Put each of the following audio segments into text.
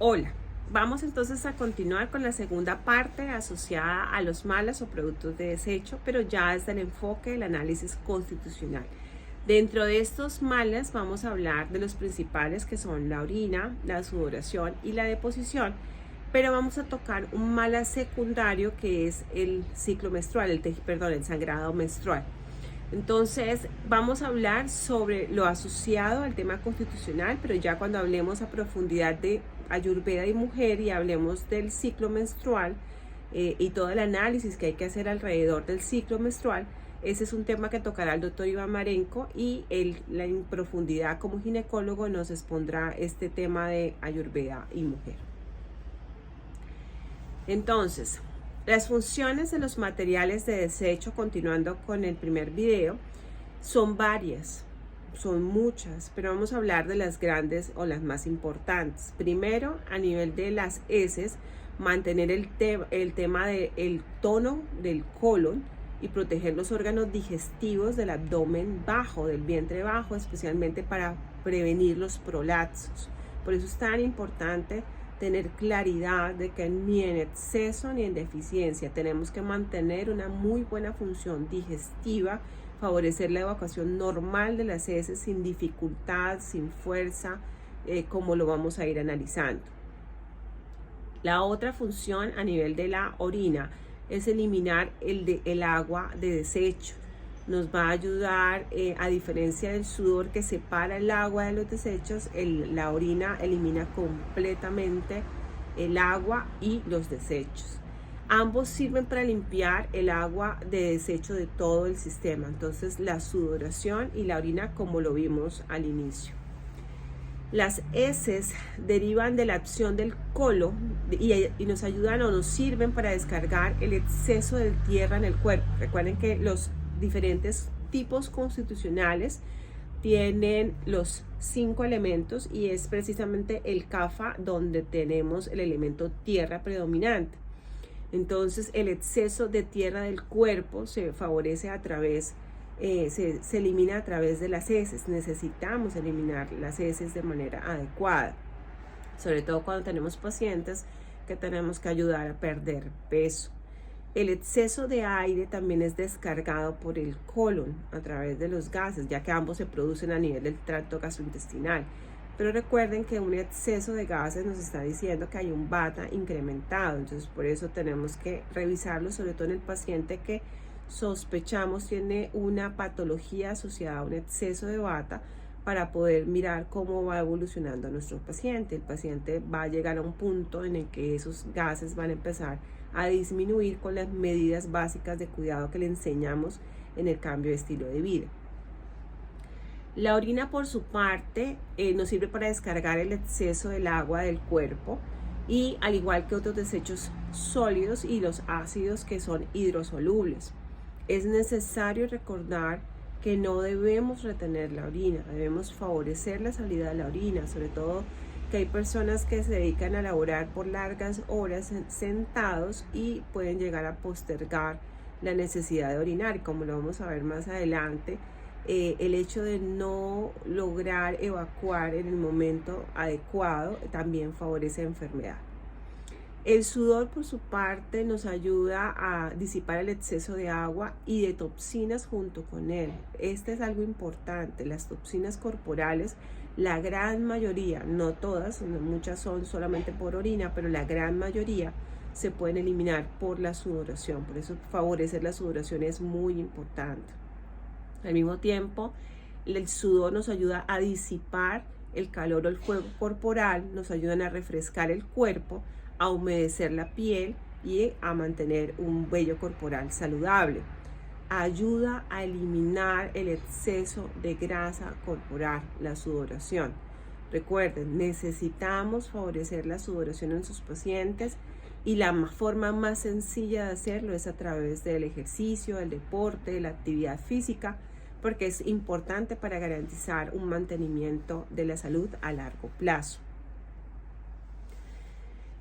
Hola, vamos entonces a continuar con la segunda parte asociada a los malas o productos de desecho, pero ya desde el enfoque del análisis constitucional. Dentro de estos malas vamos a hablar de los principales que son la orina, la sudoración y la deposición, pero vamos a tocar un mala secundario que es el ciclo menstrual, el sangrado menstrual. Entonces vamos a hablar sobre lo asociado al tema constitucional, pero ya cuando hablemos a profundidad de Ayurveda y mujer y hablemos del ciclo menstrual y todo el análisis que hay que hacer alrededor del ciclo menstrual, ese es un tema que tocará el doctor Iván Marenco y él en profundidad como ginecólogo nos expondrá este tema de Ayurveda y mujer. Entonces, las funciones de los materiales de desecho, continuando con el primer video, son varias, son muchas, pero vamos a hablar de las grandes o las más importantes. Primero, a nivel de las heces, mantener el tema del tono del colon y proteger los órganos digestivos del abdomen bajo, del vientre bajo, especialmente para prevenir los prolapsos. Por eso es tan importante tener claridad de que ni en exceso ni en deficiencia tenemos que mantener una muy buena función digestiva, favorecer la evacuación normal de las heces sin dificultad, sin fuerza, como lo vamos a ir analizando. La otra función a nivel de la orina es eliminar el agua de desecho. Nos va a ayudar, a diferencia del sudor que separa el agua de los desechos, la orina elimina completamente el agua y los desechos. Ambos sirven para limpiar el agua de desecho de todo el sistema. Entonces la sudoración y la orina, como lo vimos al inicio. Las heces derivan de la acción del colon y nos ayudan o nos sirven para descargar el exceso de tierra en el cuerpo. Recuerden que los diferentes tipos constitucionales tienen los 5 elementos y es precisamente el Kapha donde tenemos el elemento tierra predominante. Entonces el exceso de tierra del cuerpo se favorece a través, se elimina a través de las heces. Necesitamos eliminar las heces de manera adecuada, sobre todo cuando tenemos pacientes que tenemos que ayudar a perder peso. El exceso de aire también es descargado por el colon a través de los gases, ya que ambos se producen a nivel del tracto gastrointestinal. Pero recuerden que un exceso de gases nos está diciendo que hay un vata incrementado, entonces por eso tenemos que revisarlo, sobre todo en el paciente que sospechamos tiene una patología asociada a un exceso de vata, para poder mirar cómo va evolucionando nuestro paciente. El paciente va a llegar a un punto en el que esos gases van a empezar a disminuir con las medidas básicas de cuidado que le enseñamos en el cambio de estilo de vida. La orina, por su parte, nos sirve para descargar el exceso del agua del cuerpo y al igual que otros desechos sólidos y los ácidos que son hidrosolubles. Es necesario recordar que no debemos retener la orina, debemos favorecer la salida de la orina, sobre todo que hay personas que se dedican a laborar por largas horas sentados y pueden llegar a postergar la necesidad de orinar, y como lo vamos a ver más adelante, el hecho de no lograr evacuar en el momento adecuado también favorece enfermedad. El sudor, por su parte, nos ayuda a disipar el exceso de agua y de toxinas junto con él. Este es algo importante. Las toxinas corporales, la gran mayoría, no todas, muchas son solamente por orina, pero la gran mayoría se pueden eliminar por la sudoración. Por eso favorecer la sudoración es muy importante. Al mismo tiempo, el sudor nos ayuda a disipar el calor o el fuego corporal, nos ayudan a refrescar el cuerpo, a humedecer la piel y a mantener un vello corporal saludable. Ayuda a eliminar el exceso de grasa corporal, la sudoración. Recuerden, necesitamos favorecer la sudoración en sus pacientes y la forma más sencilla de hacerlo es a través del ejercicio, el deporte, de la actividad física, porque es importante para garantizar un mantenimiento de la salud a largo plazo.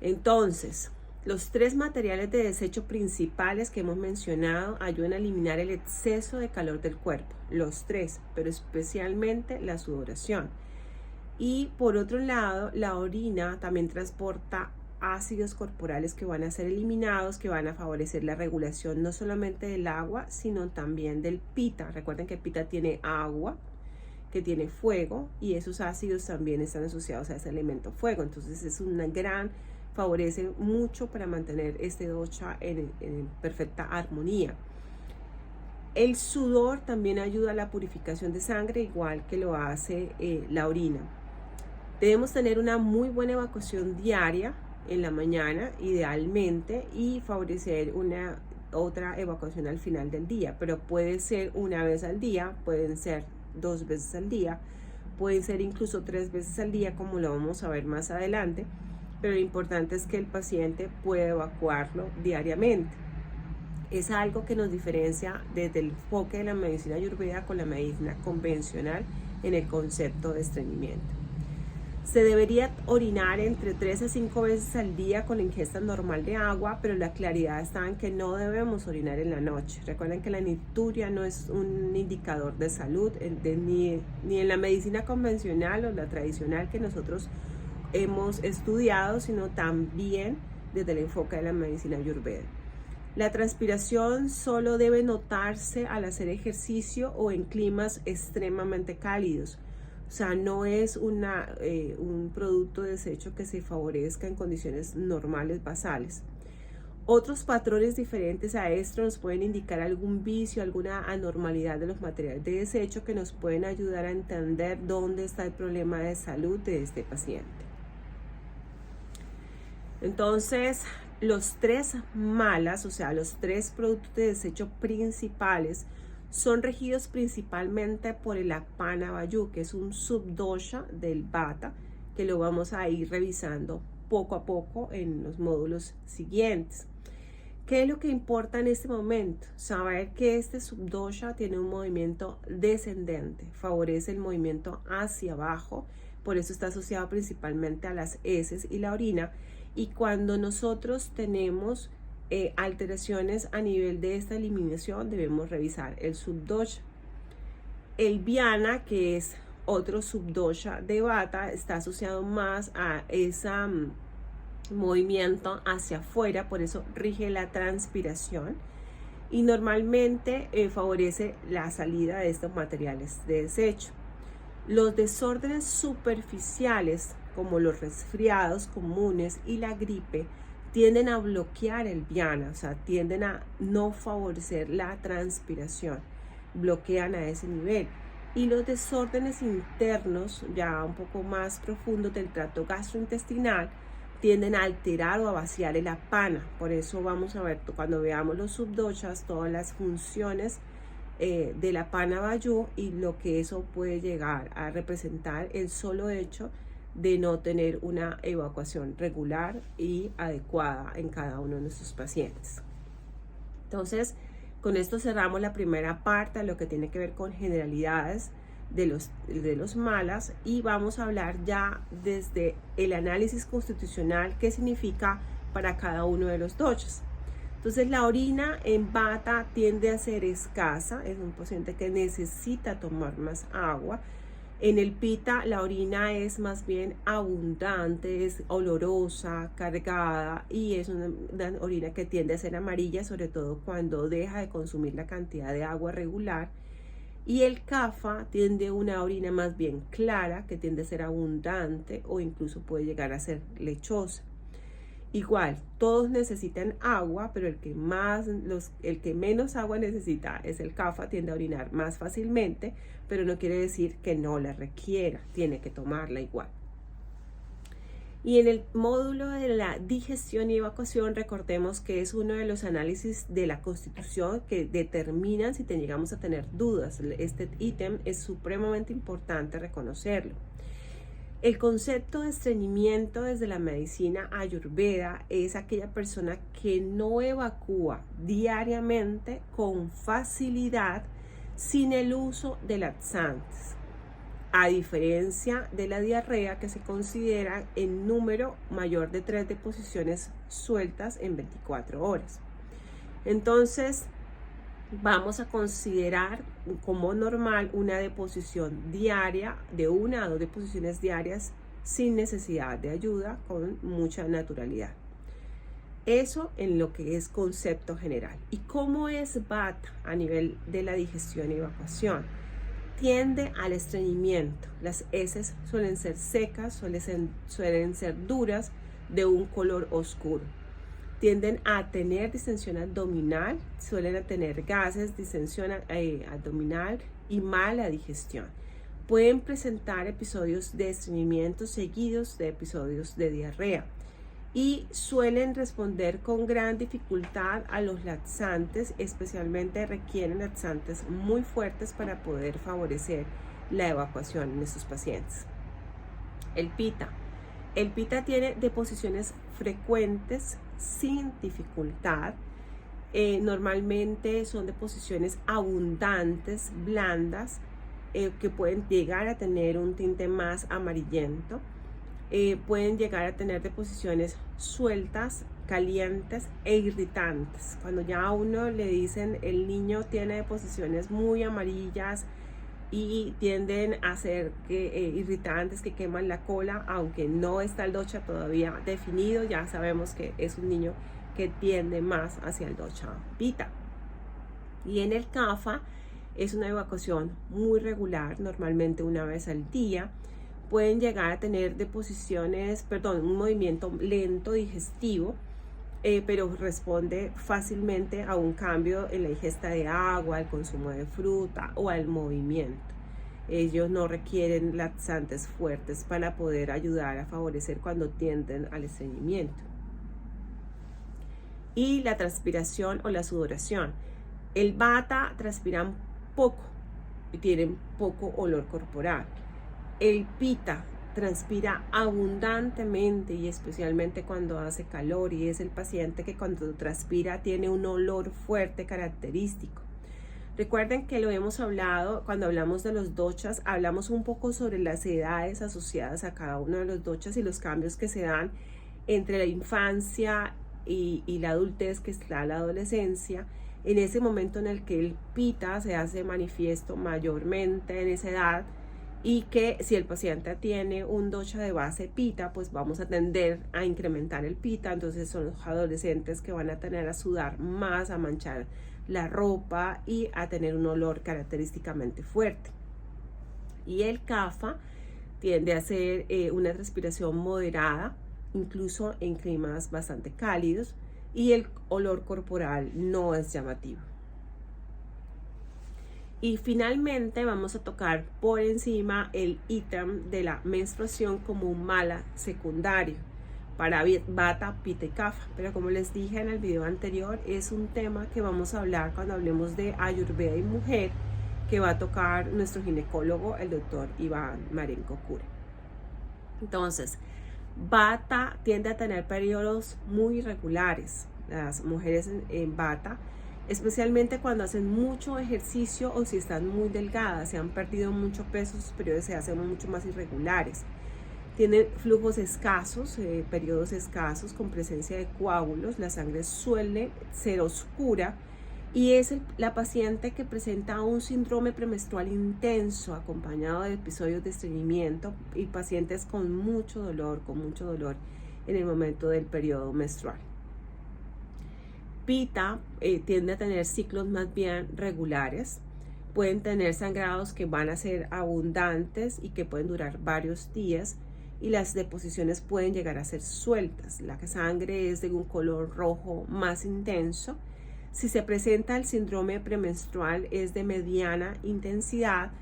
Entonces, los 3 materiales de desecho principales que hemos mencionado ayudan a eliminar el exceso de calor del cuerpo, los 3, pero especialmente la sudoración. Y por otro lado, la orina también transporta ácidos corporales que van a ser eliminados, que van a favorecer la regulación no solamente del agua, sino también del pita. Recuerden que el pita tiene agua, que tiene fuego, y esos ácidos también están asociados a ese elemento fuego. Entonces es una favorece mucho para mantener este dosha en perfecta armonía. El sudor también ayuda a la purificación de sangre, igual que lo hace la orina. Debemos tener una muy buena evacuación diaria en la mañana, idealmente, y favorecer otra evacuación al final del día, pero puede ser una vez al día, pueden ser 2 veces al día, pueden ser incluso 3 veces al día, como lo vamos a ver más adelante, pero lo importante es que el paciente pueda evacuarlo diariamente. Es algo que nos diferencia desde el enfoque de la medicina ayurveda con la medicina convencional en el concepto de estreñimiento. Se debería orinar entre 3 a 5 veces al día con la ingesta normal de agua, pero la claridad está en que no debemos orinar en la noche. Recuerden que la nicturia no es un indicador de salud, ni en la medicina convencional o la tradicional que nosotros hemos estudiado, sino también desde el enfoque de la medicina ayurveda. La transpiración solo debe notarse al hacer ejercicio o en climas extremadamente cálidos. O sea, no es un producto de desecho que se favorezca en condiciones normales basales. Otros patrones diferentes a esto nos pueden indicar algún vicio, alguna anormalidad de los materiales de desecho que nos pueden ayudar a entender dónde está el problema de salud de este paciente. Entonces, los 3 malas, o sea, los 3 productos de desecho principales, son regidos principalmente por el Apana Vayu, que es un subdosha del Vata, que lo vamos a ir revisando poco a poco en los módulos siguientes. ¿Qué es lo que importa en este momento? Saber que este subdosha tiene un movimiento descendente, favorece el movimiento hacia abajo, por eso está asociado principalmente a las heces y la orina. Y cuando nosotros tenemos alteraciones a nivel de esta eliminación, debemos revisar el subdosha. El Vyana, que es otro subdosha de Vata, está asociado más a ese movimiento hacia afuera, por eso rige la transpiración y normalmente favorece la salida de estos materiales de desecho. Los desórdenes superficiales, como los resfriados comunes y la gripe, tienden a bloquear el Vyana, o sea, tienden a no favorecer la transpiración, bloquean a ese nivel. Y los desórdenes internos, ya un poco más profundos del tracto gastrointestinal, tienden a alterar o a vaciar el Apana. Por eso vamos a ver, cuando veamos los subdoshas, todas las funciones del Apana Vayu y lo que eso puede llegar a representar el solo hecho de no tener una evacuación regular y adecuada en cada uno de nuestros pacientes. Entonces, con esto cerramos la primera parte, lo que tiene que ver con generalidades de los malas, y vamos a hablar ya desde el análisis constitucional qué significa para cada uno de los doshas. Entonces, la orina en Vata tiende a ser escasa, es un paciente que necesita tomar más agua. En el Pita la orina es más bien abundante, es olorosa, cargada, y es una orina que tiende a ser amarilla, sobre todo cuando deja de consumir la cantidad de agua regular. Y el Kapha tiende a una orina más bien clara, que tiende a ser abundante o incluso puede llegar a ser lechosa. Igual, todos necesitan agua, pero el que menos agua necesita es el Kapha, tiende a orinar más fácilmente, pero no quiere decir que no la requiera, tiene que tomarla igual. Y en el módulo de la digestión y evacuación, recordemos que es uno de los análisis de la Constitución que determinan si llegamos a tener dudas. Este ítem es supremamente importante reconocerlo. El concepto de estreñimiento desde la medicina ayurveda es aquella persona que no evacúa diariamente con facilidad sin el uso de laxantes, a diferencia de la diarrea, que se considera en número mayor de 3 deposiciones sueltas en 24 horas. Entonces, vamos a considerar como normal una deposición diaria de 1 a 2 deposiciones diarias sin necesidad de ayuda, con mucha naturalidad. Eso en lo que es concepto general. ¿Y cómo es Bata a nivel de la digestión y evacuación? Tiende al estreñimiento. Las heces suelen ser secas, suelen ser duras, de un color oscuro. Tienden a tener distensión abdominal, suelen tener gases, distensión abdominal y mala digestión. Pueden presentar episodios de estreñimiento seguidos de episodios de diarrea y suelen responder con gran dificultad a los laxantes, especialmente requieren laxantes muy fuertes para poder favorecer la evacuación en estos pacientes. El pita. El pita tiene deposiciones frecuentes sin dificultad. Normalmente son deposiciones abundantes, blandas, que pueden llegar a tener un tinte más amarillento. Pueden llegar a tener deposiciones sueltas, calientes e irritantes. Cuando ya a uno le dicen el niño tiene deposiciones muy amarillas y tienden a ser irritantes que queman la cola, aunque no está el DOCHA todavía definido, ya sabemos que es un niño que tiende más hacia el DOCHA pita. Y en el CAFA es una evacuación muy regular, normalmente 1 vez al día. Pueden llegar a tener un movimiento lento digestivo, pero responde fácilmente a un cambio en la ingesta de agua, al consumo de fruta o al movimiento. Ellos no requieren laxantes fuertes para poder ayudar a favorecer cuando tienden al estreñimiento. Y la transpiración o la sudoración. El Bata transpiran poco y tienen poco olor corporal. El pita transpira abundantemente y especialmente cuando hace calor, y es el paciente que cuando transpira tiene un olor fuerte característico. Recuerden que lo hemos hablado cuando hablamos de los dochas, hablamos un poco sobre las edades asociadas a cada uno de los dochas y los cambios que se dan entre la infancia y la adultez, que está la adolescencia. En ese momento en el que el pita se hace manifiesto mayormente en esa edad, y que si el paciente tiene un docha de base pita, pues vamos a tender a incrementar el pita. Entonces son los adolescentes que van a tener a sudar más, a manchar la ropa y a tener un olor característicamente fuerte. Y el CAFA tiende a ser una transpiración moderada, incluso en climas bastante cálidos, y el olor corporal no es llamativo. Y finalmente vamos a tocar por encima el ítem de la menstruación como un mala secundario para Bata, pita y CAFA. Pero como les dije en el video anterior, es un tema que vamos a hablar cuando hablemos de Ayurveda y mujer, que va a tocar nuestro ginecólogo, el doctor Iván Marenco Cure. Entonces, Bata tiende a tener periodos muy irregulares. Las mujeres en Bata, especialmente cuando hacen mucho ejercicio o si están muy delgadas, se han perdido mucho peso, sus periodos se hacen mucho más irregulares. Tienen flujos escasos, periodos escasos con presencia de coágulos, la sangre suele ser oscura y es la paciente que presenta un síndrome premenstrual intenso acompañado de episodios de estreñimiento y pacientes con mucho dolor en el momento del periodo menstrual. Pita tiende a tener ciclos más bien regulares, pueden tener sangrados que van a ser abundantes y que pueden durar varios días, y las deposiciones pueden llegar a ser sueltas. La sangre es de un color rojo más intenso. Si se presenta el síndrome premenstrual es de mediana intensidad,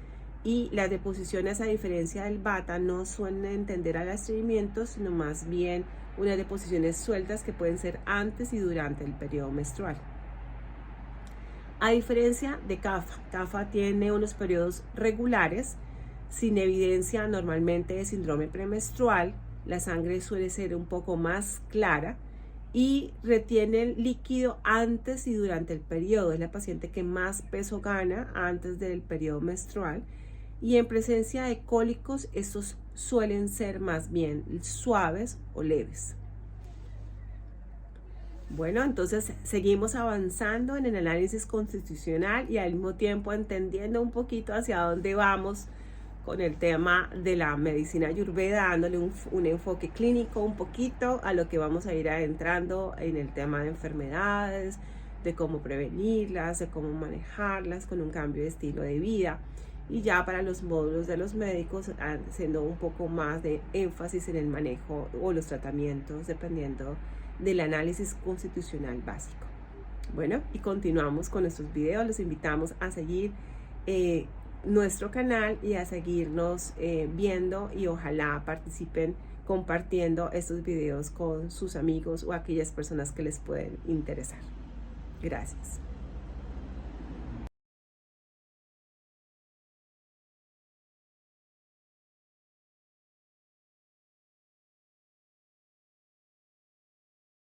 y las deposiciones, a diferencia del Bata, no suelen tender al estreñimiento, sino más bien unas deposiciones sueltas que pueden ser antes y durante el periodo menstrual. A diferencia de CAFA, CAFA tiene unos periodos regulares, sin evidencia normalmente de síndrome premenstrual. La sangre suele ser un poco más clara y retiene el líquido antes y durante el periodo. Es la paciente que más peso gana antes del periodo menstrual. Y en presencia de cólicos, estos suelen ser más bien suaves o leves. Bueno, entonces seguimos avanzando en el análisis constitucional y al mismo tiempo entendiendo un poquito hacia dónde vamos con el tema de la medicina ayurveda, dándole un enfoque clínico un poquito a lo que vamos a ir adentrando en el tema de enfermedades, de cómo prevenirlas, de cómo manejarlas con un cambio de estilo de vida. Y ya para los módulos de los médicos, haciendo un poco más de énfasis en el manejo o los tratamientos, dependiendo del análisis constitucional básico. Bueno, y continuamos con nuestros videos. Los invitamos a seguir nuestro canal y a seguirnos viendo, y ojalá participen compartiendo estos videos con sus amigos o aquellas personas que les pueden interesar. Gracias.